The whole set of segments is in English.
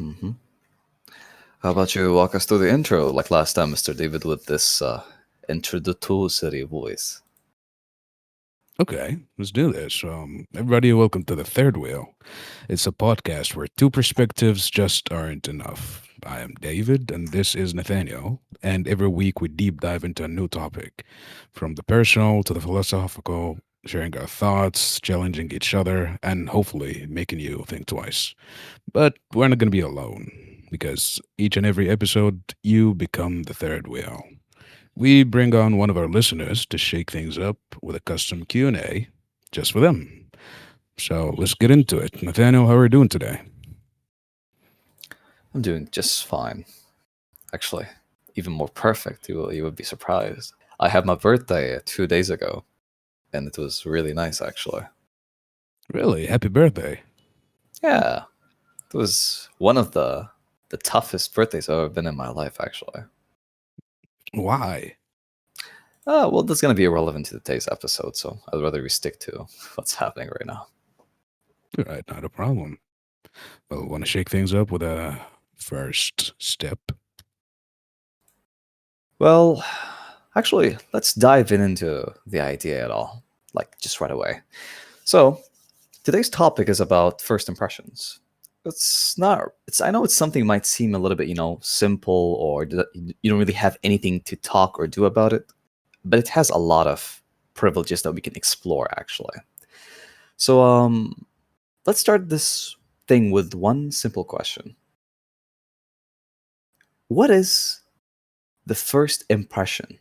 hmm How about you walk us through the intro, like last time, Mr. David, with this introductory voice? Okay, let's do this. Everybody, welcome to the Third Wheel. It's a podcast where two perspectives just aren't enough. I am David, and this is Nathaniel. And every week we deep dive into a new topic, from the personal to the philosophical, sharing our thoughts, challenging each other, and hopefully making you think twice. But we're not going to be alone, because each and every episode, you become the third wheel. We bring on one of our listeners to shake things up with a custom Q&A just for them. So let's get into it. Nathaniel, how are you doing today? I'm doing just fine. Actually, even more perfect. You would be surprised. I had my birthday 2 days ago, and it was really nice, actually. Really? Happy birthday. Yeah, it was one of the toughest birthdays I've ever been in my life, actually. Why? Well, that's going to be irrelevant to today's episode, so I'd rather we stick to what's happening right now. All right, not a problem. Well, want to shake things up with a first step? Well, actually, let's dive into the idea at all, like just right away. So, today's topic is about first impressions. It's not. It's. I know it's something might seem a little bit, simple, or you don't really have anything to talk or do about it, but it has a lot of privileges that we can explore. Actually, so let's start this thing with one simple question: what is the first impression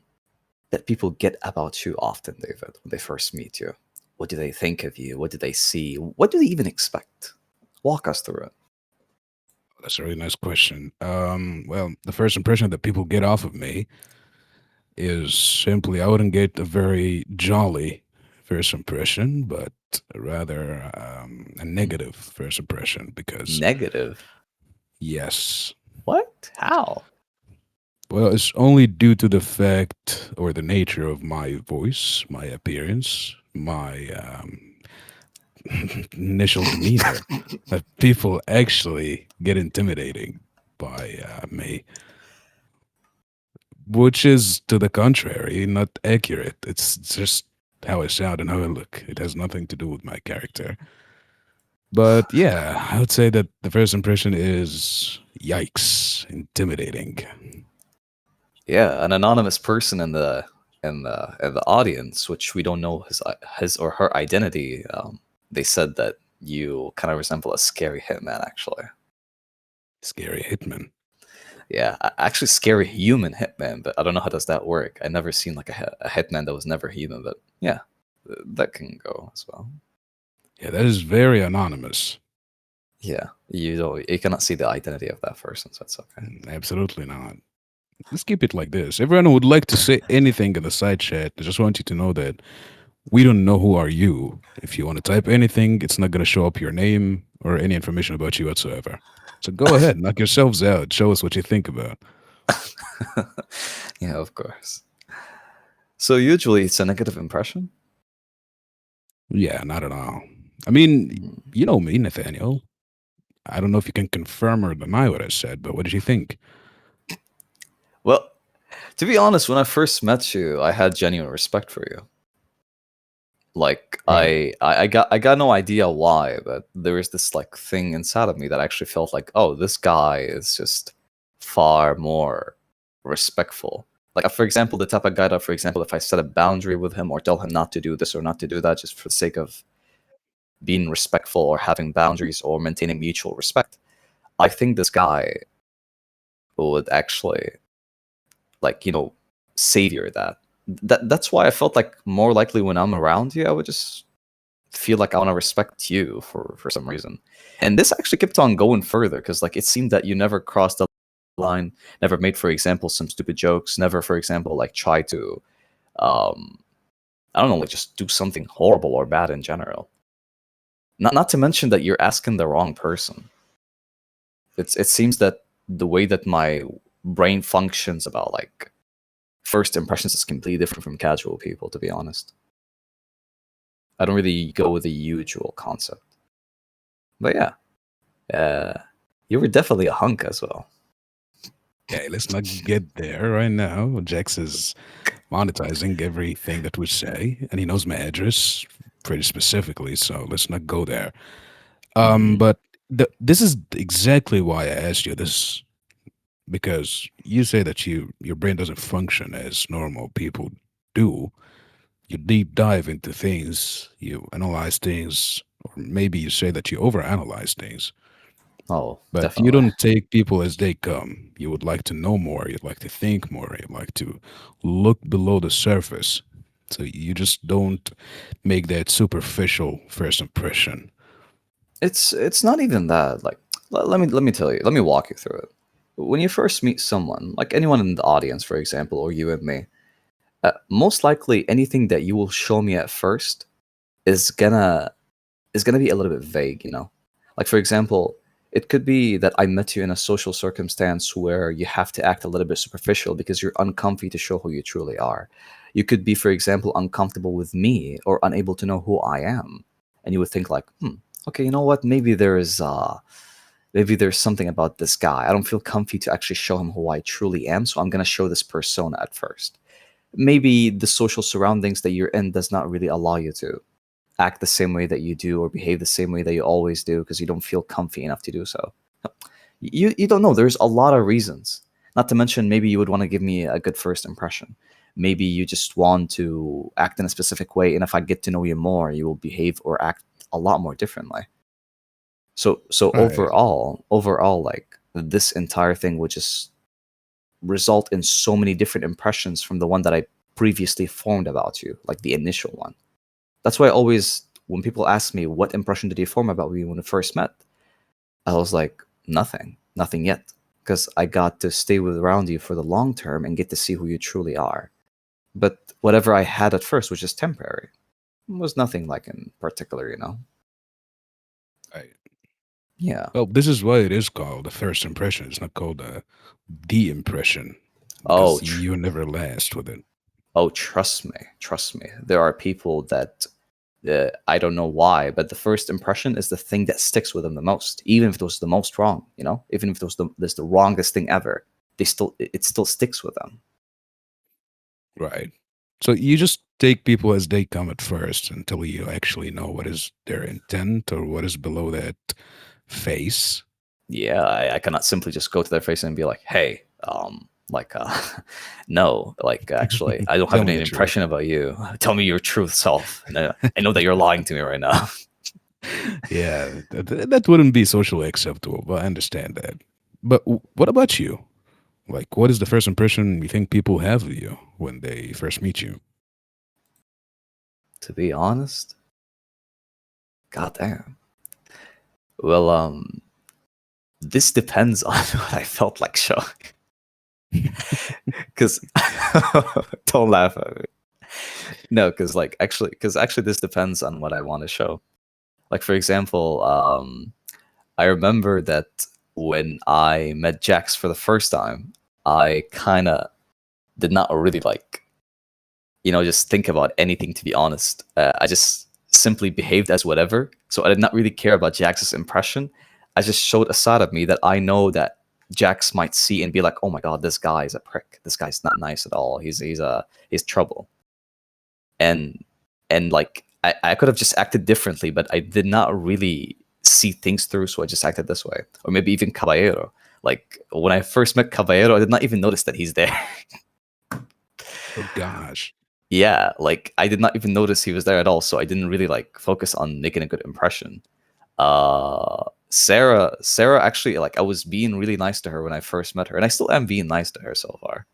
that people get about you often, David, when they first meet you? What do they think of you? What do they see? What do they even expect? Walk us through it. That's a really nice question. Well, the first impression that people get off of me is simply I wouldn't get a very jolly first impression, but rather a Hmm. negative first impression because, Negative. yes, What? How? well, it's only due to the fact or the nature of my voice, my appearance, my initial demeanor that people actually get intimidating by me, which is to the contrary, not accurate. It's just how I sound and how I look. It has nothing to do with my character. But yeah, I would say that the first impression is yikes, intimidating. Yeah, an anonymous person in the audience, which we don't know his or her identity. They said that you kind of resemble a scary hitman, actually. Scary hitman. Yeah, actually, scary human hitman. But I don't know how does that work. I never seen like a hitman that was never human. But yeah, that can go as well. Yeah, that is very anonymous. Yeah, you cannot see the identity of that person, so it's okay. Absolutely not. Let's keep it like this. Everyone who would like to say anything in the side chat, I just want you to know that we don't know who are you. If you want to type anything, it's not going to show up your name or any information about you whatsoever. So go ahead, knock yourselves out. Show us what you think about. Yeah, of course. So usually it's a negative impression. Yeah, not at all. I mean, Mm. you know me, Nathaniel. I don't know if you can confirm or deny what I said, but what did you think? Well, to be honest, when I first met you, I had genuine respect for you. Like Right. I got no idea why, but there was this like thing inside of me that actually felt like, oh, this guy is just far more respectful. Like for example, the type of guy that, for example, if I set a boundary with him or tell him not to do this or not to do that, just for the sake of being respectful or having boundaries or maintaining mutual respect, I think this guy would actually like savior that's why I felt like more likely when I'm around you I would just feel like I want to respect you for some reason. And this actually kept on going further because like it seemed that you never crossed the line, never made, for example, some stupid jokes, never, for example, like try to um I don't know, like just do something horrible or bad in general. Not to mention that you're asking the wrong person. It seems that the way that my brain functions about like first impressions is completely different from casual people, to be honest. I don't really go with the usual concept. But yeah. You were definitely a hunk as well. Okay, let's not get there right now. Jax is monetizing everything that we say, and he knows my address pretty specifically, so let's not go there. Mm. But this is exactly why I asked you this, because you say that your brain doesn't function as normal people do. You deep dive into things, you analyze things, or maybe you say that you overanalyze things. Oh, But you definitely. don't take people as they come. You would like to know more. You'd like to think more. You'd like to look below the surface. So you just don't make that superficial first impression. It's not even that. Like, let me tell you. Let me walk you through it. When you first meet someone, like anyone in the audience, for example, or you and me, most likely anything that you will show me at first is gonna be a little bit vague, you know? Like for example, it could be that I met you in a social circumstance where you have to act a little bit superficial because you're uncomfy to show who you truly are. You could be, for example, uncomfortable with me or unable to know who I am. And you would think like, okay, you know what? Maybe there's something about this guy. I don't feel comfy to actually show him who I truly am, so I'm gonna show this persona at first. Maybe the social surroundings that you're in does not really allow you to act the same way that you do or behave the same way that you always do because you don't feel comfy enough to do so. You don't know. There's a lot of reasons. Not to mention, maybe you would want to give me a good first impression. Maybe you just want to act in a specific way, and if I get to know you more, you will behave or act a lot more differently. So Right. overall, like this entire thing would just result in so many different impressions from the one that I previously formed about you, like the initial one. That's why I always, when people ask me what impression did you form about me when we first met, I was like, nothing yet, because I got to stay with around you for the long term and get to see who you truly are. But whatever I had at first was just temporary. It was nothing like in particular, you know. Right. Yeah. Well, this is why it is called the first impression. It's not called the impression Oh, because you never last with it. trust me. There are people that I don't know why, but the first impression is the thing that sticks with them the most, even if it was the most wrong. You know, even if it was the wrongest thing ever, it still sticks with them. Right. So you just take people as they come at first until you actually know what is their intent or what is below that face. Yeah, I cannot simply just go to their face and be like, "Hey, like, no, like, actually, I don't have Tell me any the truth. impression about you. Tell me your truth self." And I know that you're lying to me right now. Yeah, that wouldn't be socially acceptable, but I understand that. But what about you? Like, what is the first impression you think people have of you when they first meet you? To be honest, goddamn. Well, this depends on what I felt like showing. Because don't laugh at me. No, because actually, this depends on what I want to show. Like for example, I remember that when I met Jax for the first time, I kind of did not really like, just think about anything, to be honest. I just simply behaved as whatever. So I did not really care about Jax's impression. I just showed a side of me that I know that Jax might see and be like, "Oh my god, this guy is a prick. This guy's not nice at all. He's trouble." And like I could have just acted differently, but I did not really see things through, so I just acted this way. Or maybe even Caballero. Like when I first met Caballero, I did not even notice that he's there. Oh gosh. Yeah, like I did not even notice he was there at all, so I didn't really like focus on making a good impression. Sarah actually, like I was being really nice to her when I first met her, and I still am being nice to her so far.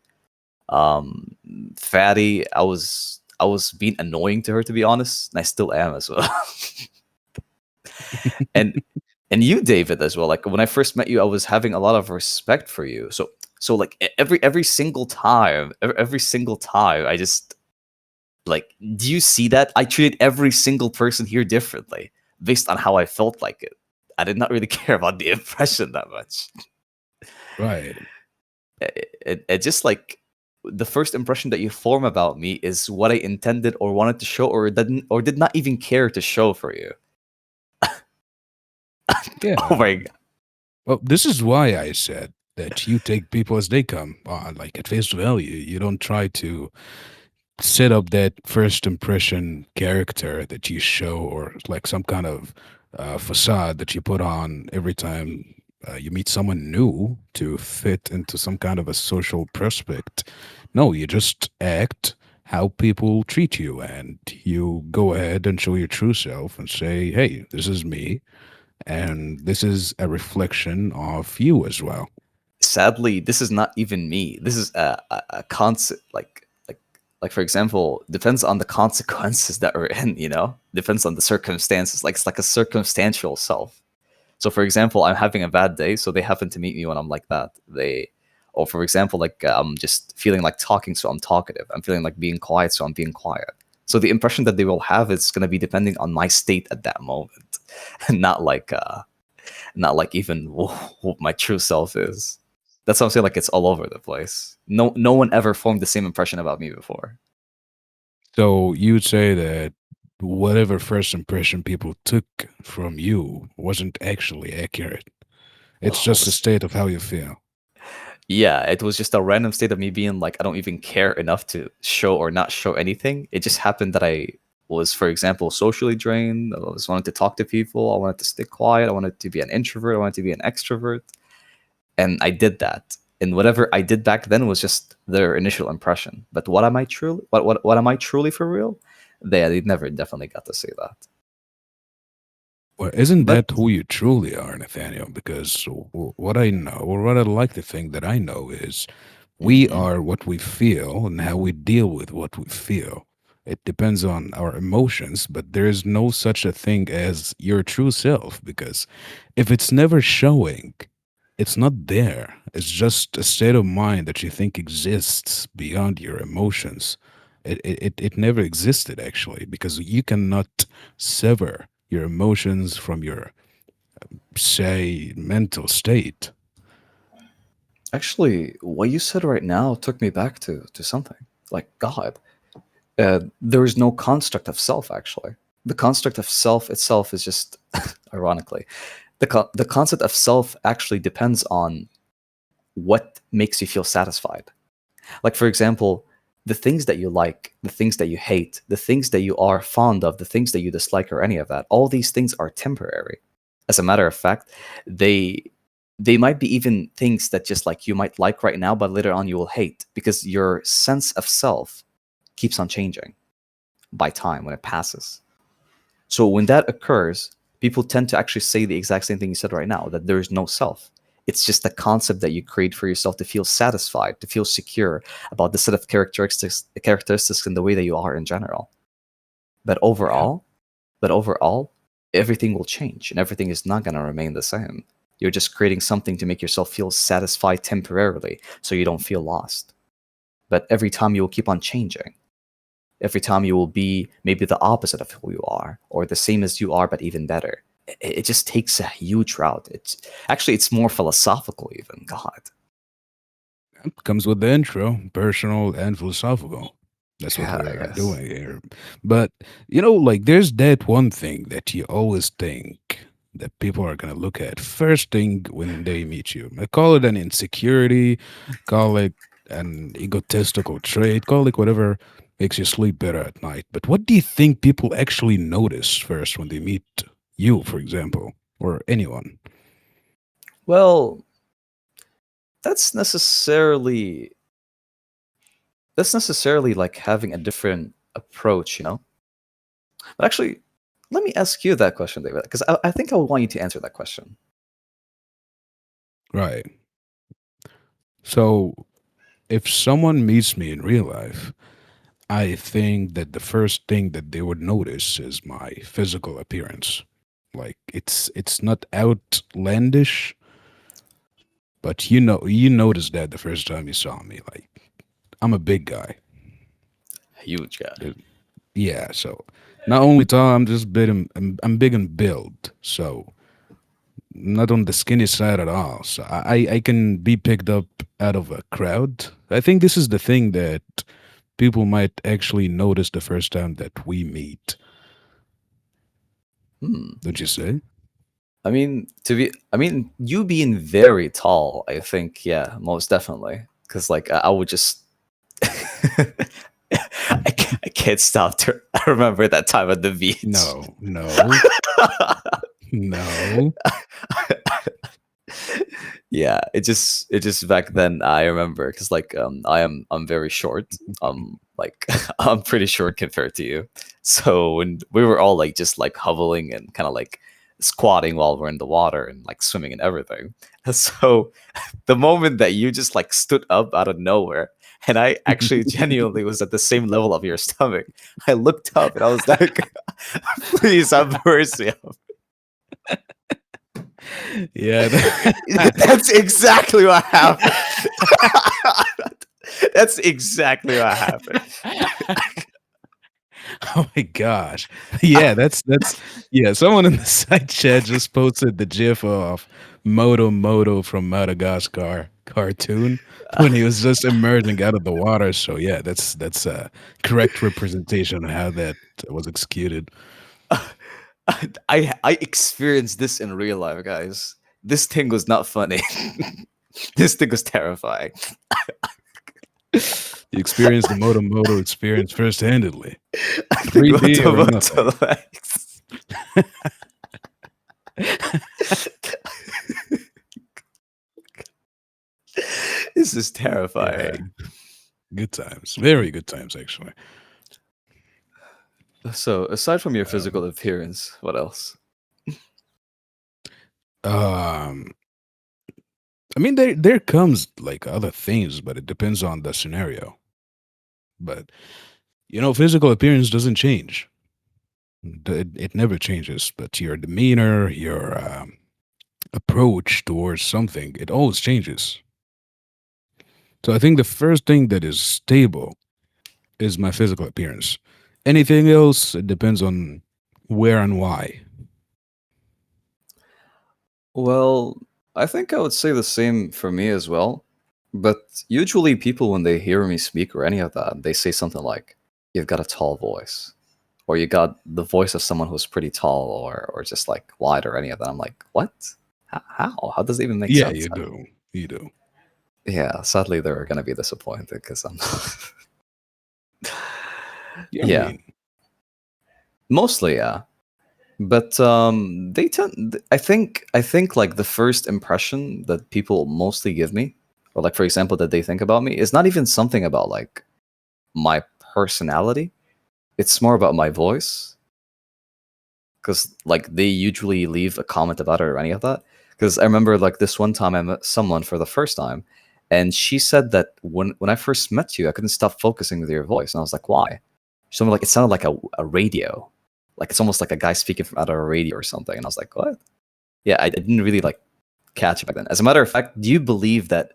Um, Fatty, I was being annoying to her, to be honest, and I still am as well. and and you, David, as well. Like when I first met you, I was having a lot of respect for you. So like every single time, every single time, I just like, do you see that? I treated every single person here differently based on how I felt like it. I did not really care about the impression that much. Right. It just like the first impression that you form about me is what I intended or wanted to show or did not even care to show for you. Oh Yeah. my god. Well, this is why I said that you take people as they come, like at face value. You don't try to set up that first impression character that you show, or like some kind of facade that you put on every time you meet someone new to fit into some kind of a social prospect. No, you just act how people treat you, and you go ahead and show your true self and say, hey, this is me, and this is a reflection of you as well. Sadly, this is not even me. This is a concept, like for example, depends on the consequences that we're in. Depends on the circumstances. Like it's like a circumstantial self. So, for example, I'm having a bad day, so they happen to meet me when I'm like that. Or for example, like I'm just feeling like talking, so I'm talkative. I'm feeling like being quiet, so I'm being quiet. So the impression that they will have is going to be depending on my state at that moment, not like even what my true self is. That's what I'm saying. Like it's all over the place. No one ever formed the same impression about me before. So you would say that whatever first impression people took from you wasn't actually accurate. It's Oh, just a state of how you feel. yeah, it was just a random state of me being like, I don't even care enough to show or not show anything. It just happened that I was, for example, socially drained. I was wanted to talk to people. I wanted to stay quiet. I wanted to be an introvert. I wanted to be an extrovert. And I did that. And whatever I did back then was just their initial impression. But what am I truly? What am I truly for real? They never definitely got to say that. Well, isn't But that who you truly are, Nathaniel? Because what I know, or what I like to think that I know, is we mhm. are what we feel and how we deal with what we feel. It depends on our emotions, but there is no such a thing as your true self, because if it's never showing, it's not there. It's just a state of mind that you think exists beyond your emotions. It never existed, actually, because you cannot sever your emotions from your, say, mental state. Actually, what you said right now took me back to something. Like God, there is no construct of self. Actually, the construct of self itself is just, ironically, the concept of self actually depends on what makes you feel satisfied. Like, for example, the things that you like, the things that you hate, the things that you are fond of, the things that you dislike, or any of that, all these things are temporary. As a matter of fact, they they might be even things that just like you might like right now, but later on you will hate because your sense of self keeps on changing by time when it passes. So when that occurs, people tend to actually say the exact same thing you said right now, that there is no self. It's just the concept that you create for yourself to feel satisfied, to feel secure about the set of characteristics in the way that you are in general. But Yeah. overall, but overall, everything will change and everything is not going to remain the same. You're just creating something to make yourself feel satisfied temporarily so you don't feel lost. But every time you will keep on changing. Every time you will be maybe the opposite of who you are or the same as you are but even better. It just takes a huge route. It's more philosophical even. God. It comes with the intro, personal and philosophical. That's what Yeah, we I are guess. doing here. But, like, there's that one thing that you always think that people are going to look at first thing when they meet you. I call it an insecurity, call it an egotistical trait, call it whatever makes you sleep better at night. But what do you think people actually notice first when they meet you, for example, or anyone? Well, that's necessarily that's necessarily like having a different approach. But actually, let me ask you that question, David, because I think I would want you to answer that question. Right. So, if someone meets me in real life, I think that the first thing that they would notice is my physical appearance. Like, it's not outlandish, but you notice that the first time you saw me. Like, I'm a big guy. Huge guy. Uh, Yeah, so not only tall, I'm just big. I'm big in build, so not on the skinny side at all. So I can be picked up out of a crowd. I think this is the thing that people might actually notice the first time that we meet. Hmm. Don't you say? I mean, you being very tall, I think, yeah, most definitely. Because, like, I would just. I can't stop to remember that time at the beach. No, no, no. Yeah, it just back then I remember because like I'm very short. Like I'm pretty short compared to you. So when we were all like just like hovering and kind of like squatting while we're in the water and like swimming and everything. So the moment that you just like stood up out of nowhere and I actually genuinely was at the same level of your stomach, I looked up and I was like, please have mercy. Yeah. That's exactly what happened. That's exactly what happened. Oh my gosh. Yeah, that's yeah, someone in the side chat just posted the gif of Moto Moto from Madagascar cartoon when he was just emerging out of the water. So yeah, that's a correct representation of how that was executed. I experienced this in real life, guys. This thing was not funny. This thing was terrifying. You experienced the Moto Moto experience first-handedly. I think 3D or nothing. Moto legs. This is Yeah, terrifying. good times. Very good times, actually. So, aside from your Um, physical appearance, what else? um, I mean, there comes like other things, but it depends on the scenario. But physical appearance doesn't change. It never changes. But your demeanor, your approach towards something, it always changes. So I think the first thing that is stable is my physical appearance. Anything else, it depends on where and why. Well, I think I would say the same for me as well. But usually, people, when they hear me speak or any of that, they say something like, "You've got a tall voice," or "You got the voice of someone who's pretty tall," or just like wide or any of that. I'm like, what? How? How does it even make Yeah, sense? you do. You do. Yeah, sadly, they're gonna be disappointed because I'm. Yeah, I Yeah, mean, mostly, yeah. But they tend. I think like the first impression that people mostly give me, or like for example that they think about me, is not even something about like my personality. It's more about my voice, because like they usually leave a comment about it or any of that. Because I remember like this one time I met someone for the first time, and she said that when I first met you, I couldn't stop focusing with your voice, and I was like, why? She told me like it sounded like a radio, like it's almost like a guy speaking from out of a radio or something, and I was like, what? Yeah, I didn't really like catch it back then. As a matter of fact, do you believe that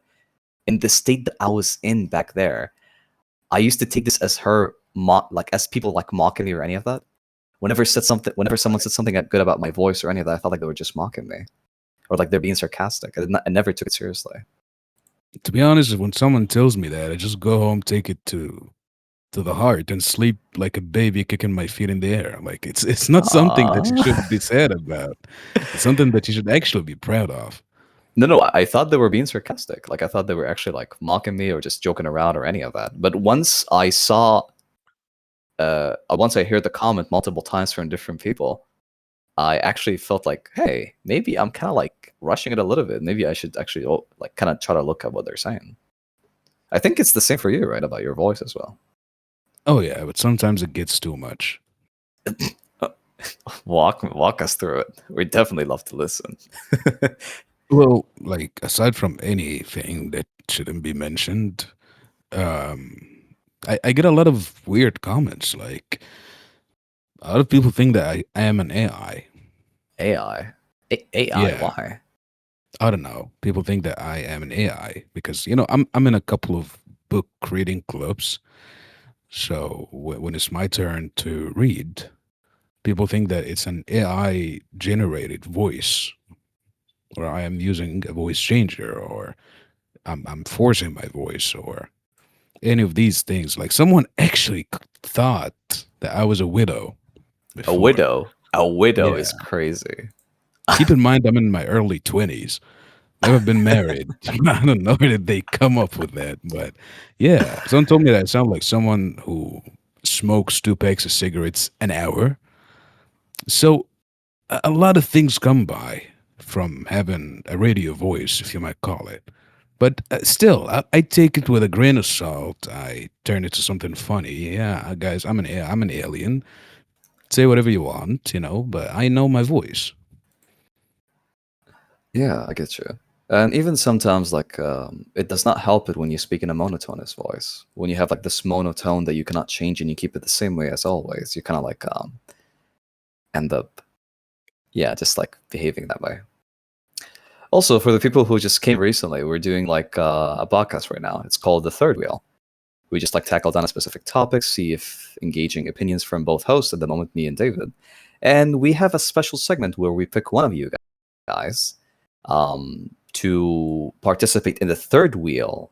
in the state that I was in back there, I used to take this as her like as people like mocking me or any of that? Whenever someone said something good about my voice or any of that, I felt like they were just mocking me or like they're being sarcastic. I never took it seriously. to be honest, when someone tells me that, I just go home, take it to the heart, and sleep like a baby, kicking my feet in the air. Like it's not something that you should Aww. be sad about. It's something that you should actually be proud of. No, no, I thought they were being sarcastic. Like I thought they were actually like mocking me or just joking around or any of that. But once I heard the comment multiple times from different people, I actually felt like, hey, maybe I'm kind of like rushing it a little bit. Maybe I should actually like kind of try to look at what they're saying. I think it's the same for you, right? About your voice as well. Oh yeah, but sometimes it gets too much. Walk us through it. We definitely love to listen. Well, like aside from anything that shouldn't be mentioned, um, I get a lot of weird comments. Like a lot of people think that I am an AI. AI, AI, Yeah, why? I don't know. People think that I am an AI because I'm in a couple of book reading clubs. So when it's my turn to read, people think that it's an AI generated voice, or I am using a voice changer, or I'm forcing my voice, or any of these things. Like someone actually thought that I was a widow A before. widow. A widow is Yeah. crazy. Keep in mind, I'm in my early 20s. Never been married. I don't know where did they come up with that, but yeah, someone told me that I sound like someone who smokes 2 packs of cigarettes an hour. So a lot of things come by from having a radio voice, if you might call it. But still, I take it with a grain of salt. I turn it to something funny. Yeah, guys, I'm an alien. Say whatever you want, but I know my voice. Yeah, I get you. And even sometimes, like, it does not help it when you speak in a monotonous voice. When you have like this monotone that you cannot change and you keep it the same way as always, you kind of like end up, yeah, just like behaving that way. Also, for the people who just came recently, we're doing like a podcast right now. It's called The Third Wheel. We just like tackle down a specific topic, see if engaging opinions from both hosts, at the moment, me and David. And we have a special segment where we pick one of you guys to participate in the third wheel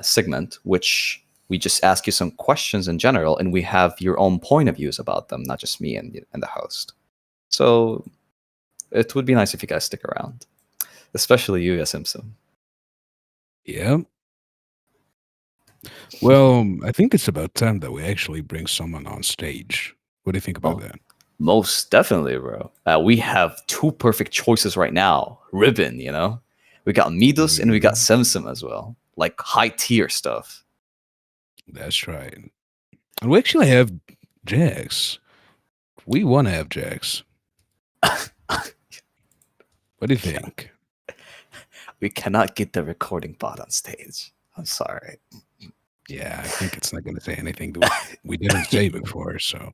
segment, which we just ask you some questions in general, and we have your own point of views about them, not just me and the host. So it would be nice if you guys stick around, especially you, Simpson. Yeah. Well, I think it's about time that we actually bring someone on stage. What do you think about Oh, that? most definitely, bro. We have two perfect choices right now. Ribbon, we got MiDuzz and we got Mhm. Simsim as well, like high tier stuff. That's right. And we actually have Jax. We want to have Jax. What do you think? We cannot get the recording bot on stage. I'm sorry. Yeah, I think it's not going to say anything that we didn't say before. So,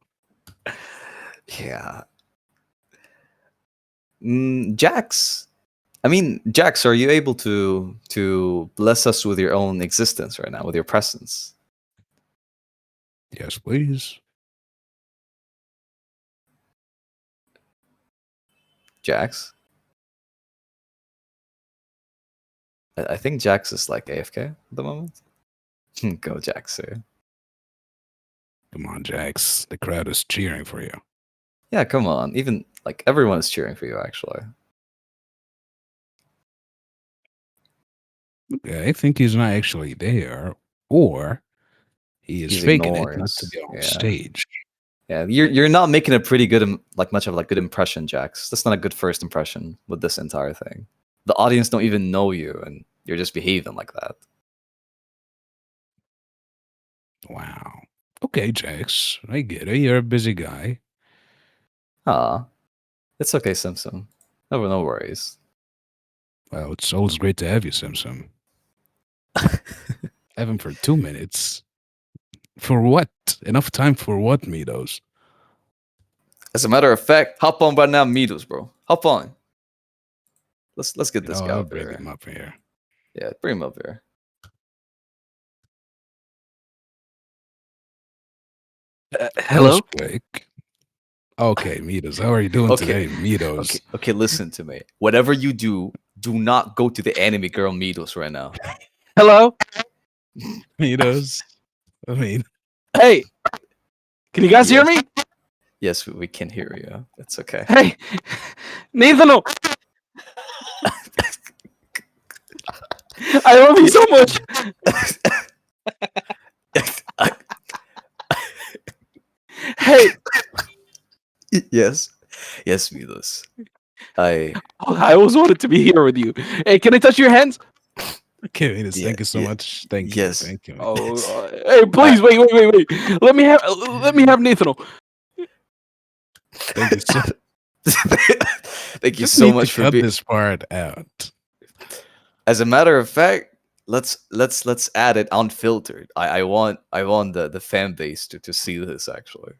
Yeah. Jax. I mean, Jax, are you able to bless us with your own existence right now, with your presence? yes, please. Jax? I think Jax is like AFK at the moment. Go Jax, sir. Come on, Jax. The crowd is cheering for you. Yeah, come on. Even like everyone is cheering for you, actually. Okay, I think he's not actually there, or he is He's faking it ignoring not to us. be on Yeah. stage. Yeah, you're not making a pretty good, like much of like good impression, Jax. That's not a good first impression with this entire thing. The audience don't even know you, and you're just behaving like that. Wow. Okay, Jax. I get it. You're a busy guy. Ah, it's okay, Simpson. No worries. Well, it's always great to have you, Simpson. Have him for 2 minutes. For what? Enough time for what, MiDuzz? As a matter of fact, hop on right now, MiDuzz, bro. Hop on. Let's get this guy I'll up bring here. him up here. Yeah, bring him up here. That was Hello? quick. Okay, MiDuzz. How are you doing Okay, today, MiDuzz? okay. Listen to me. Whatever you do, do not go to the anime girl MiDuzz right now. Hello? MiDuzz. I mean, Hey, can you guys hear Yes. me? Yes, we can hear you. It's okay. Hey, Nathan, I love you so much. Hey, Yes, yes, MiDuzz. I always wanted to be here with you. Hey, can I touch your hands? okay, MiDuzz. Yeah, Thank you so yeah, much. Thank you. yes. Thank you. Oh, hey, please, wait. Let me have Nathan. Thank you so Thank you Just so need to much for cut being. this part out. As a matter of fact, let's add it unfiltered. I want the fan base to see this actually.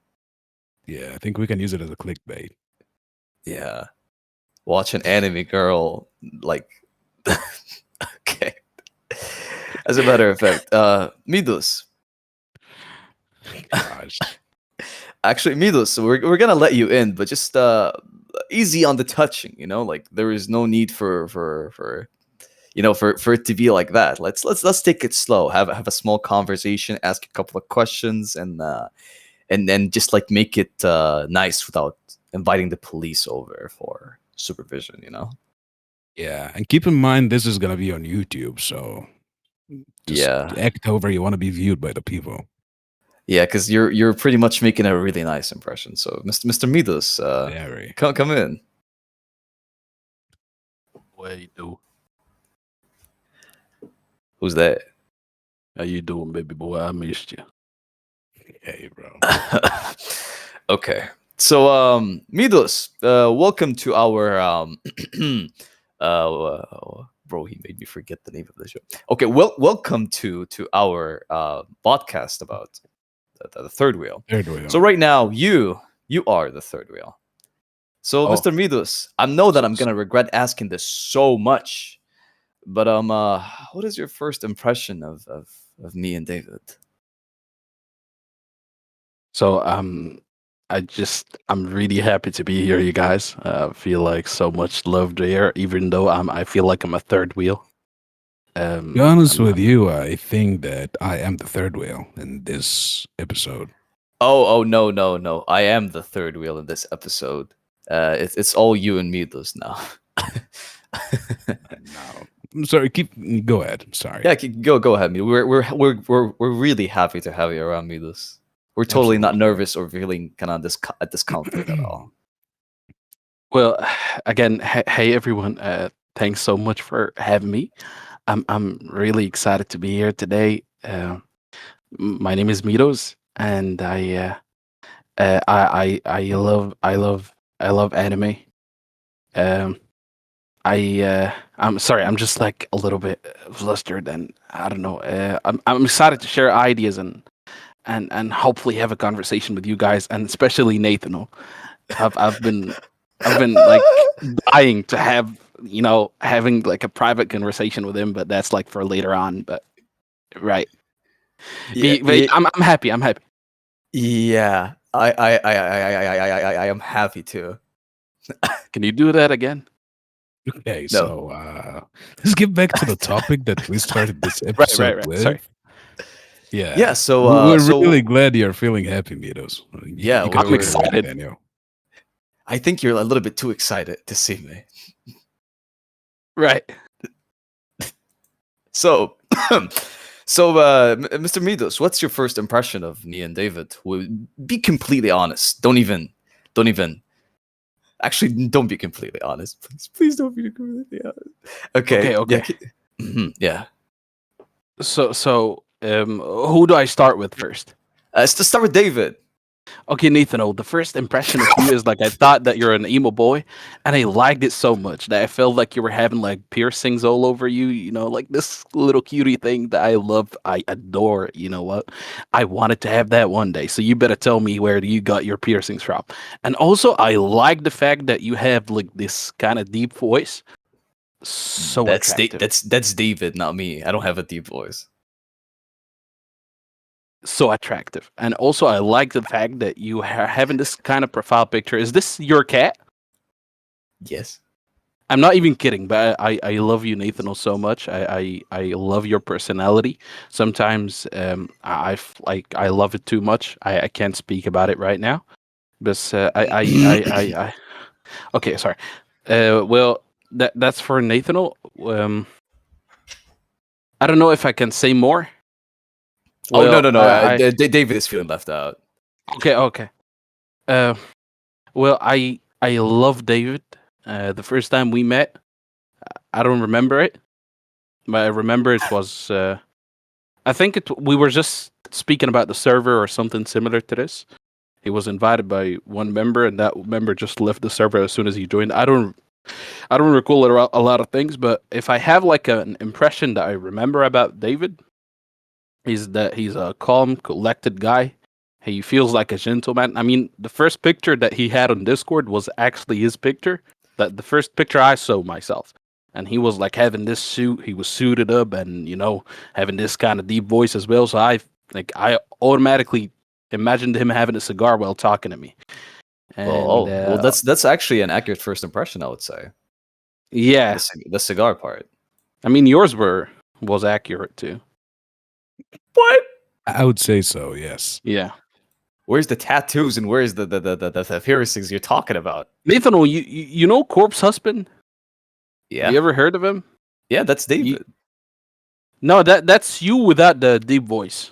Yeah, I think we can use it as a clickbait. Yeah, watch an anime girl like. Okay. As a matter of fact, MiDuzz. Gosh. Actually, MiDuzz, we're gonna let you in, but just easy on the touching. Like there is no need for it to be like that. Let's take it slow. Have a small conversation, ask a couple of questions, and then just like make it nice without inviting the police over for supervision, you know? Yeah, and keep in mind this is gonna be on YouTube, so just Yeah. act however you want to be viewed by the people. Yeah, because you're pretty much making a really nice impression. So, Mr. MiDuzz, Very. come in. What you do? Who's that? How you doing, baby boy? I missed you. Hey, bro. Okay. So, MiDuzz, welcome to our bro, he made me forget the name of the show. Okay, welcome to our podcast about the third wheel. Third wheel. So right now, you are the third wheel. So, Oh. Mr. MiDuzz, I know that So- I'm gonna regret asking this so much, but what is your first impression of me and David? So I'm really happy to be here, you guys. Feel like so much love there, even though I feel like I'm a third wheel. to be honest I'm- with you, I think that I am the third wheel in this episode. Oh no! I am the third wheel in this episode. It's all you and MiDuzz now. No, I'm sorry. Go ahead. I'm sorry. Yeah, go ahead, me. We're really happy to have you around, MiDuzz. We're totally not Absolutely. nervous or feeling kind of discomfort at all. Well, again, hey everyone. Thanks so much for having me. I'm really excited to be here today. My name is MiDuzz, and I love anime. I'm sorry, I'm just like a little bit flustered, and I don't know. I'm excited to share ideas and hopefully have a conversation with you guys, and especially Nathan. I've been like dying to have having like a private conversation with him, but that's like for later on. But right, I'm happy. I'm happy. Yeah. I am happy too. Can you do that again? Okay, No. so let's get back to the topic that we started this Right, episode with. Sorry. Yeah. Yeah. So we're so really glad you're feeling happy, MiDuzz. Yeah, you can I'm take it away, excited. Daniel. I think you're a little bit too excited to see me. Right. So, Mr. MiDuzz, what's your first impression of me and David? Be completely honest. Don't even. Actually, don't be completely honest. Please don't be completely honest. Okay. Okay. Yeah. So who do I start with first? Let's just start with David. Okay, Nathan, the first impression of you is like I thought that you're an emo boy, and I liked it so much that I felt like you were having like piercings all over you, like this little cutie thing that I love, I adore. You know what? I wanted to have that one day, so you better tell me where you got your piercings from. And also, I like the fact that you have like this kind of deep voice. So attractive. That's David, not me. I don't have a deep voice. So attractive. And also, I like the fact that you are having this kind of profile picture. Is this your cat? Yes. I'm not even kidding, but I love you, Nathan, so much. I love your personality. Sometimes I love it too much. I can't speak about it right now. But I okay, sorry. Well, that's for Nathan. I don't know if I can say more. Oh no! David is feeling left out. Okay. Well, I love David. The first time we met, I don't remember it, but I remember it was. I think we were just speaking about the server or something similar to this. He was invited by one member, and that member just left the server as soon as he joined. I don't recall a lot of things, but if I have like an impression that I remember about David, is that he's a calm, collected guy. He feels like a gentleman. I mean, the first picture that he had on Discord was actually his picture. The first picture I saw myself. And he was like having this suit. He was suited up and, having this kind of deep voice as well. So I automatically imagined him having a cigar while talking to me. And, well, that's actually an accurate first impression, I would say. Yeah. The cigar part. I mean, yours was accurate too. What? I would say so, yes. Yeah. Where's the tattoos and where's the piercings you're talking about? Nathan, you know Corpse Husband? Yeah, Have you ever heard of him? yeah, that's David. No, that's you without the deep voice.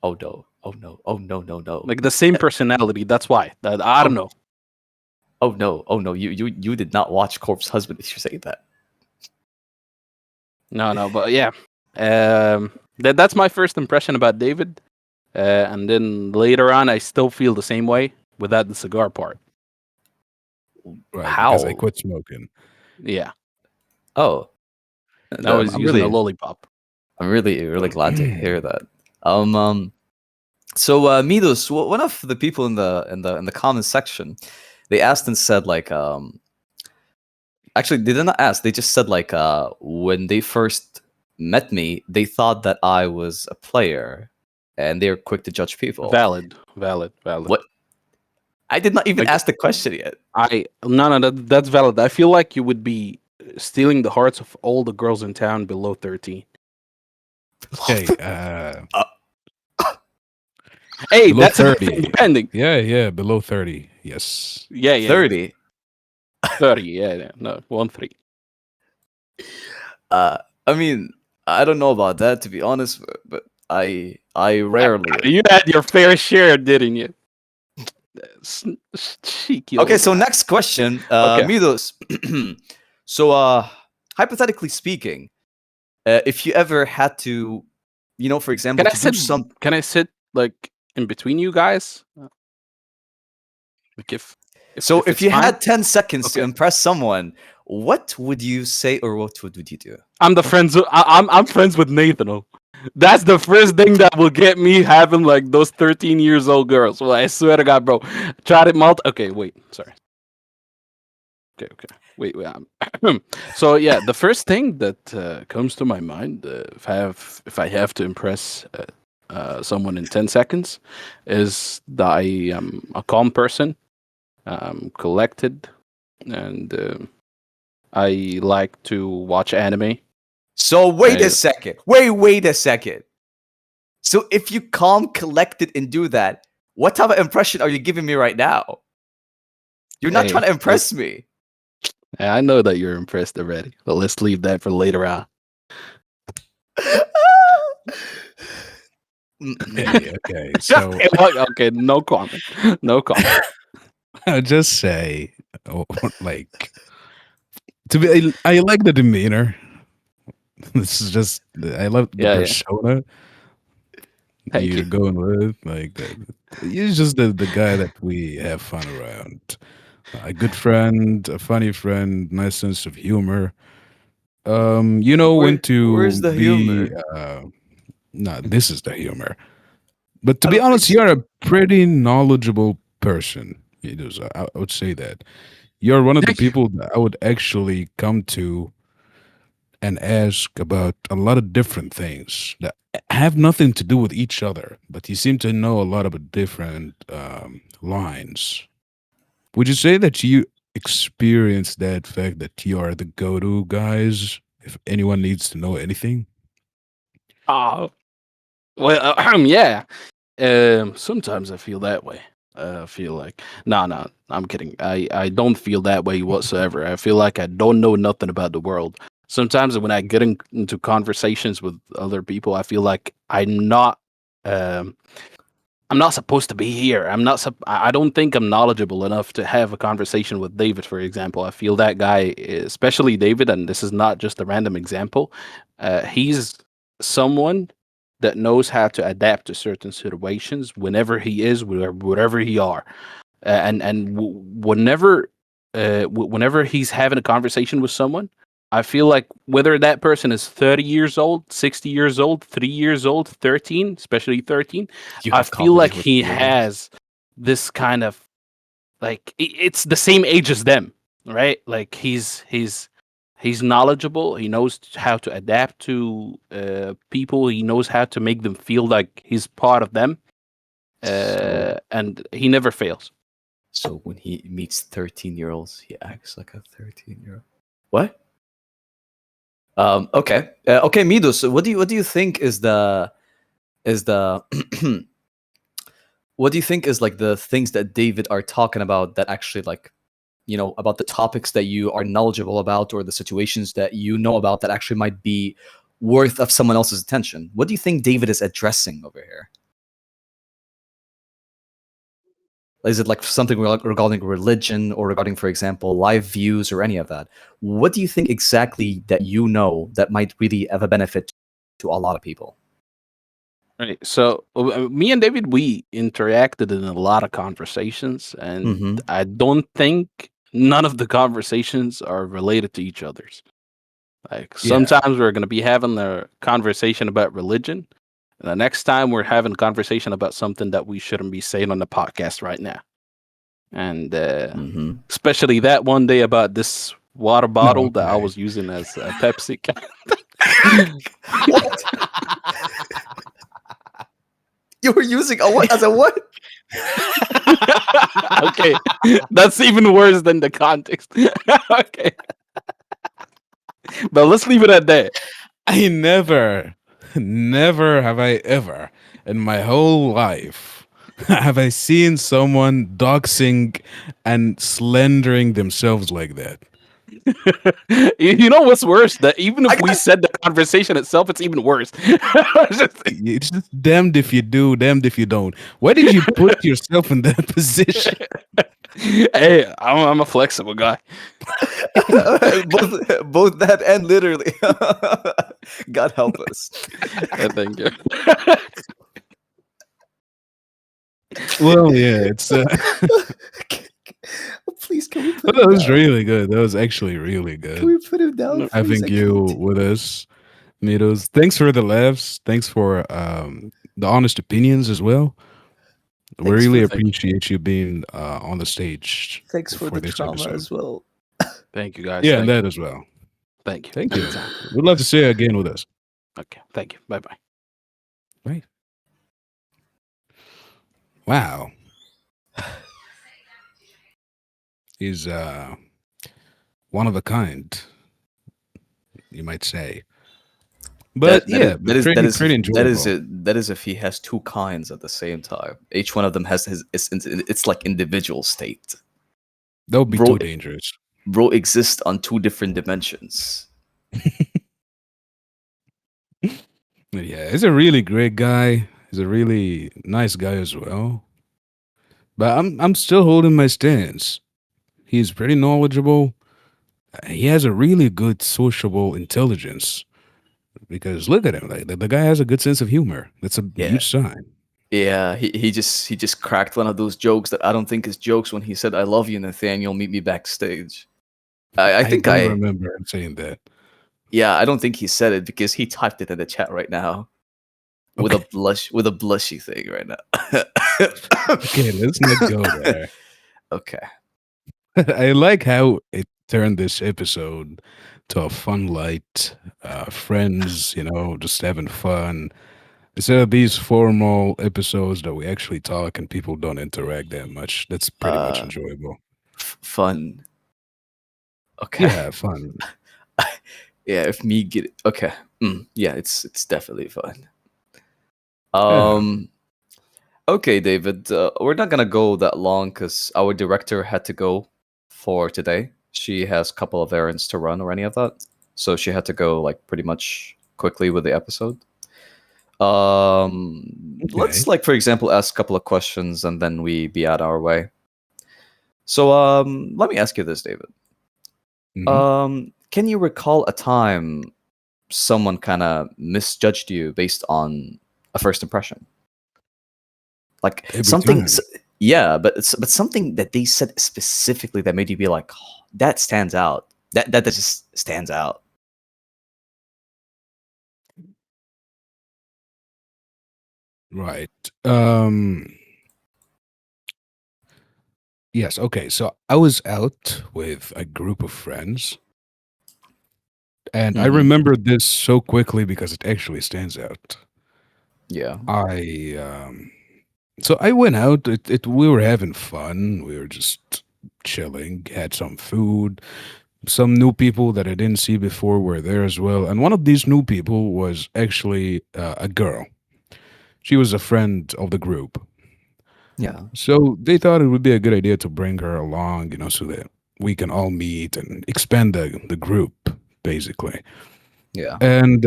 Oh no, oh no, oh no, no, no. Like the same personality. That's why. I don't know. Oh no, oh no. You did not watch Corpse Husband if you say that. No, but yeah. That's my first impression about David. And then later on, I still feel the same way without the cigar part. Right, How? because I quit smoking. Yeah. Oh, Now he's I'm using a really, lollipop. I'm really glad to hear that. So MiDuzz, one of the people in the comment section, they asked and said like, actually they did not ask. They just said like, when they first met me, they thought that I was a player, and they were quick to judge people. Valid. What? I did not even Like- ask the question yet. No, that's valid. I feel like you would be stealing the hearts of all the girls in town below 13. Hey, Hey, below that's 30. depending. Yeah, below 30. Yes. Yeah. 30. 30. Yeah. No, 1-3. I mean, I don't know about that, to be honest, but I rarely. You had your fair share, didn't you? Cheeky. Okay, old- so next question, Okay. MiDuzz. So, hypothetically speaking, if you ever had to, for example, Can I to do sit? some. Can I sit like in between you guys? Like So, if it's you fine? had 10 seconds to Okay. impress someone, what would you say or what would you do? I'm friends with Nathan. That's the first thing that will get me having like those 13 years old girls. Well, I swear to God, bro. Tried it Okay, wait. Sorry. Okay. Wait. So yeah, the first thing that comes to my mind, if I have to impress someone in 10 seconds, is that I am a calm person, collected, and I like to watch anime. So, wait a I- second. Wait a second. So, if you calm, collected, and do that, what type of impression are you giving me right now? You're not Hey, trying to impress me. Yeah, I know that you're impressed already, but let's leave that for later on. Hey, okay. So Okay, no comment. No comment. I'll just say, like, I like the demeanor. This is just, I love the Yeah. persona Thank you're you. going with. Like, he's just the guy that we have fun around. A good friend, a funny friend, nice sense of humor. You know when to Where's the be. humor? No, this is the humor. But to I be don't think honest, so. you're a pretty knowledgeable person. I would say that you're one of the Thank you. people that I would actually come to and ask about a lot of different things that have nothing to do with each other, but you seem to know a lot about different lines. Would you say that you experience that fact that you are the go-to guys if anyone needs to know anything? Oh, well, yeah. Sometimes I feel that way. I feel like no, I'm kidding. I don't feel that way whatsoever. I feel like I don't know nothing about the world. Sometimes when I get into conversations with other people, I feel like um I'm not supposed to be here. I don't think I'm knowledgeable enough to have a conversation with David, for example. I feel that guy, especially David, and this is not just a random example. He's someone that knows how to adapt to certain situations whenever he is, wherever he are, whenever he's having a conversation with someone. I feel like whether that person is 30 years old, 60 years old, 3 years old, 13, especially 13, You I have feel like conversations with he feelings? has this kind of like it's the same age as them, right? Like he's knowledgeable. He knows how to adapt to people. He knows how to make them feel like he's part of them, and he never fails. So when he meets 13-year-olds, he acts like a 13-year-old. What? Okay. Okay, MiDuzz. So what do you think is the what do you think is like the things that David are talking about that actually like, about the topics that you are knowledgeable about or the situations that you know about that actually might be worth of someone else's attention? What do you think David is addressing over here? Is it like something regarding religion or regarding, for example, live views or any of that? What do you think exactly that you know that might really have a benefit to a lot of people? Right. So me and David, we interacted in a lot of conversations, and Mm-hmm. I don't think none of the conversations are related to each other's. Like Yeah. sometimes we're going to be having a conversation about religion, and the next time we're having a conversation about something that we shouldn't be saying on the podcast right now. And Mm-hmm. especially that one day about this water bottle that I okay. was using as a Pepsi. What? You were using a what as a what? Okay, that's even worse than the context. Okay, but let's leave it at that. I never have I ever in my whole life have I seen someone doxing and slandering themselves like that. You know what's worse? That even I if we got- said the conversation itself, it's even worse. It's just damned if you do, damned if you don't. Why did you put yourself in that position? Hey, I'm a flexible guy. both that and literally. God help us. Thank you. Well, yeah, it's Please, can we put that him was down? really good. That was actually really Can good. we put him down? No. Please? Having you with us, MiDuzz. Thanks for the laughs. Thanks for the honest opinions as well. We Thanks really for- appreciate you being on the stage Thanks for the this trauma episode. as well. Thank you, guys. Yeah, Thank and that you. as well. Thank you. Thank you. Anytime. We'd love to see you again with us. Okay. Thank you. Bye bye. Right. Wow. He's one of a kind, you might say. But pretty enjoyable. That is if he has two kinds at the same time. Each one of them has it's like individual state. That would be Bro- too dangerous. Bro exists on two different dimensions. But yeah, he's a really great guy. He's a really nice guy as well. But I'm still holding my stance. He's pretty knowledgeable. He has a really good sociable intelligence. Because look at him, like the guy has a good sense of humor. That's a Yeah. huge sign. Yeah, he just cracked one of those jokes that I don't think is jokes when he said, "I love you, Nathaniel. Meet me backstage." I think don't I remember him saying that. yeah, I don't think he said it because he typed it in the chat right now with a blushy thing right now. Okay, let's not go there. Okay. I like how it turned this episode to a fun light, friends, just having fun. Instead of these formal episodes that we actually talk and people don't interact that much, that's pretty much enjoyable. Fun. Okay. Yeah, fun. Yeah, if me get it. Okay. Yeah, it's definitely fun. Okay, David, we're not gonna go that long because our director had to go for today. She has a couple of errands to run or any of that, so she had to go like pretty much quickly with the episode. Let's like for example ask a couple of questions and then we be out our way. So let me ask you this, David. Can you recall a time someone kind of misjudged you based on a first impression? Like Every something, time. yeah, but something that they said specifically that made you be like, oh, that stands out. That just stands out. Right. Yes, okay. So I was out with a group of friends. And I remember this so quickly because it actually stands out. Yeah. So I went out. We were having fun. We were just chilling. Had some food. Some new people that I didn't see before were there as well. And one of these new people was actually a girl. She was a friend of the group. Yeah. So they thought it would be a good idea to bring her along, so that we can all meet and expand the group, basically. Yeah. And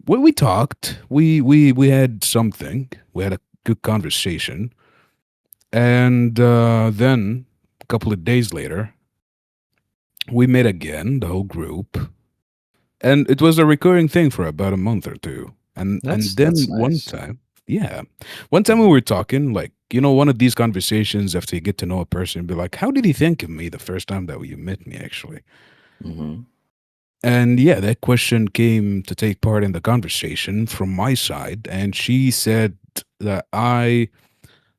when we talked, we had something. We had a good conversation, and then a couple of days later, we met again, the whole group, and it was a recurring thing for about a month or two. And then That's one nice. time, yeah, one time we Mhm. were talking, like, one of these conversations after you get to know a person, be like, how did he think of me the first time that you met me, actually? Mhm. And yeah, that question came to take part in the conversation from my side, and she said that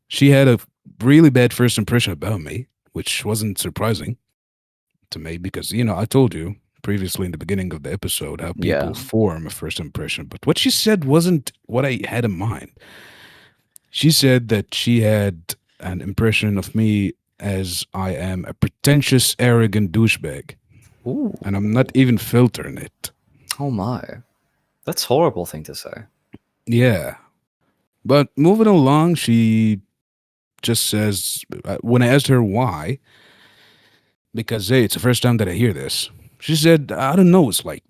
she had a really bad first impression about me, which wasn't surprising to me because I told you previously in the beginning of the episode how people Yeah. form a first impression, but what she said wasn't what I had in mind. She said that she had an impression of me as I am a pretentious, arrogant douchebag, and I'm not Ooh. even filtering it. Oh my. That's horrible thing to say. Yeah. But moving along, she just says, when I asked her why, because hey, it's the first time that I hear this, she said, I don't know, it's like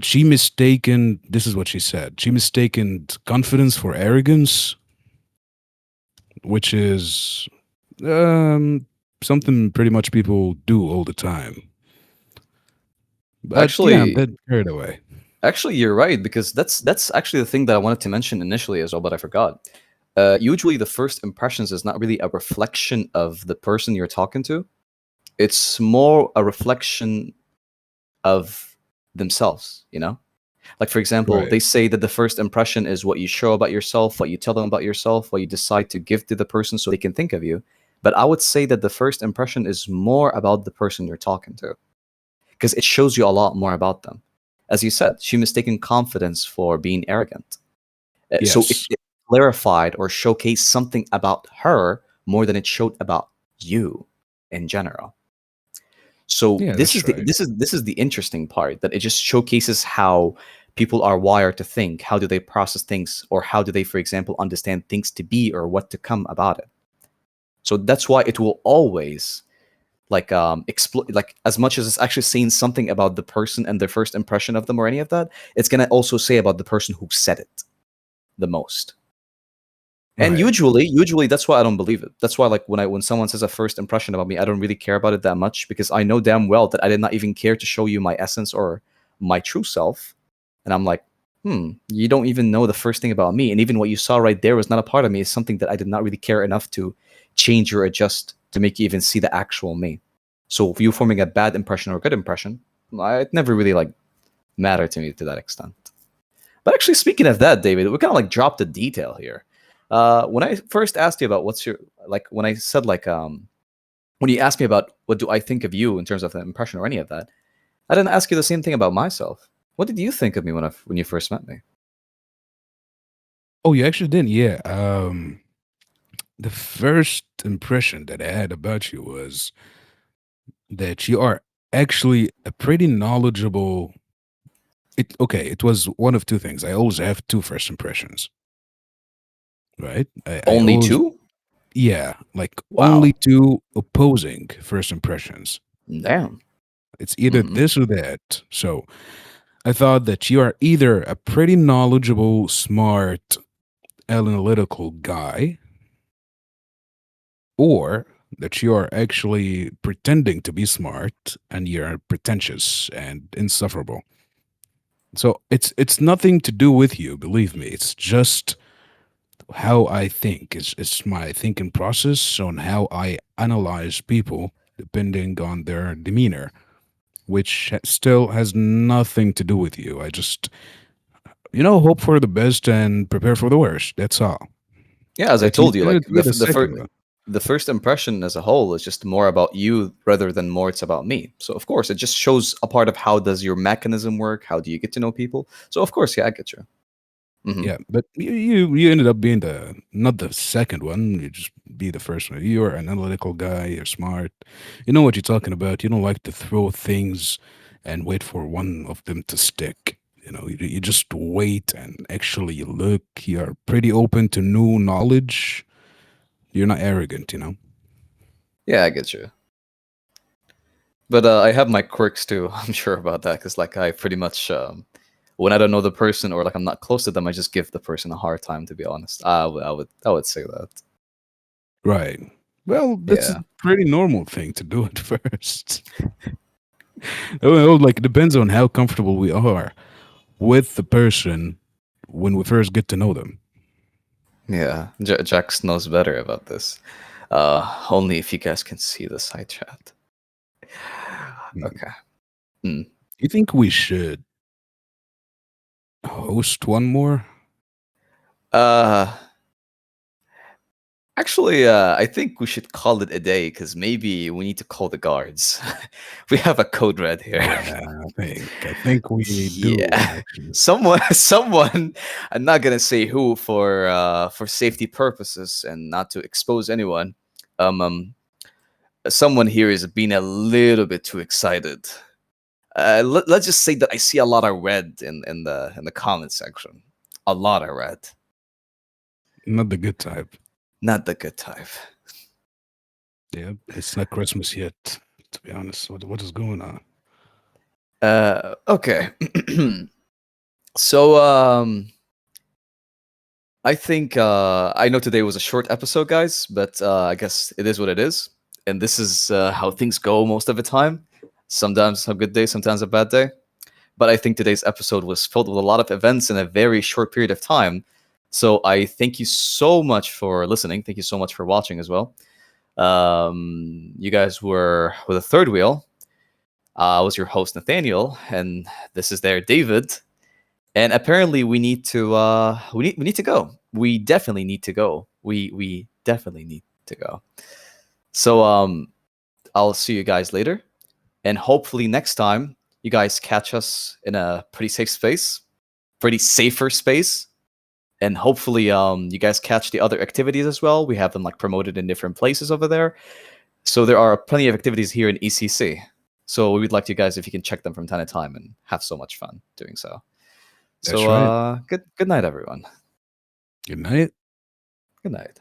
she mistaken, this is what she said, she mistaken confidence for arrogance, which is um, something pretty much people do all the time. But yeah, I'm Actually, dead carried away. actually, you're right because that's actually the thing that I wanted to mention initially as well, but I forgot. Usually, the first impressions is not really a reflection of the person you're talking to. It's more a reflection of themselves. Like for example, Right. they say that the first impression is what you show about yourself, what you tell them about yourself, what you decide to give to the person so they can think of you. But I would say that the first impression is more about the person you're talking to because it shows you a lot more about them. As you said, she mistaken confidence for being arrogant. So it, Yes. it clarified or showcased something about her more than it showed about you in general. So Yeah, this is that's the right. this is the interesting part, that it just showcases how people are wired to think. How do they process things, or how do they, for example, understand things to be or what to come about it? So that's why it will always like like as much as it's actually saying something about the person and their first impression of them or any of that, it's gonna also say about the person who said it the most. And Right. usually that's why I don't believe it. That's why, like, when someone says a first impression about me, I don't really care about it that much because I know damn well that I did not even care to show you my essence or my true self. And I'm like, you don't even know the first thing about me, and even what you saw right there was not a part of me. It's something that I did not really care enough to change or adjust to make you even see the actual me. So if you forming a bad impression or a good impression, it never really like mattered to me to that extent. But actually, speaking of that, David, we kind of like dropped a detail here. When I first asked you about what's your like, when I said like, when you asked me about what do I think of you in terms of the impression or any of that, I didn't ask you the same thing about myself. What did you think of me when you first met me? Oh, you actually didn't? Yeah. The first impression that I had about you was that you are actually a pretty knowledgeable. It was one of two things. I always have two first impressions, right? I Only always, two? yeah, like only Wow, two opposing first impressions. damn. It's either Hmm. this or that. So I thought that you are either a pretty knowledgeable, smart, analytical guy, or that you are actually pretending to be smart and you're pretentious and insufferable. So it's nothing to do with you, believe me. It's just how I think. It's my thinking process on how I analyze people depending on their demeanor, which still has nothing to do with you. I just hope for the best and prepare for the worst. That's all. Yeah, as I But you told you, like didn't read the second one. the first impression as a whole is just more about you rather than more it's about me. So of course, it just shows a part of how does your mechanism work? How do you get to know people? So of course, yeah, I get you. Hmm. Yeah, but you ended up being the not the second one. You just be the first one. You're an analytical guy. You're smart. You know what you're talking about. You don't like to throw things and wait for one of them to stick. You just wait and actually look. You're pretty open to new knowledge. You're not arrogant, you know. Yeah, I get you. But I have my quirks too. I'm sure about that because like I pretty much when I don't know the person or like I'm not close to them, I just give the person a hard time. To be honest, I would say that. Right. Well, that's Yeah. a pretty normal thing to do at first. Like it depends on how comfortable we are with the person when we first get to know them. Yeah, Jax knows better about this. Only if you guys can see the side chat. Okay. Hmm. You think we should host one more? Uh, Actually, I think we should call it a day because maybe we need to call the guards. We have a code red here. Yeah, I think we do Yeah, actually. someone. I'm not gonna say who for safety purposes and not to expose anyone. Um, um, Someone here is being a little bit too excited. Let's just say that I see a lot of red in the comment section. A lot of red. Not the good type. Not the good type. Yeah, it's not Christmas yet. To be honest, what is going on? Okay. So I think I know today was a short episode, guys, but I guess it is what it is, and this is how things go most of the time. Sometimes a good day, sometimes a bad day. But I think today's episode was filled with a lot of events in a very short period of time. So I thank you so much for listening. Thank you so much for watching as well. You guys were with a third wheel. I was your host Nathaniel, and this is there David. And apparently we need to we need to go. We definitely need to go. We definitely need to go. So I'll see you guys later, and hopefully next time you guys catch us in a pretty safe space, pretty safer space, and hopefully you guys catch the other activities as well. We have them like promoted in different places over there. So there are plenty of activities here in ECC. So we would like you guys if you can check them from time to time and have so much fun doing so. That's So right. good night everyone. Good night. Good night.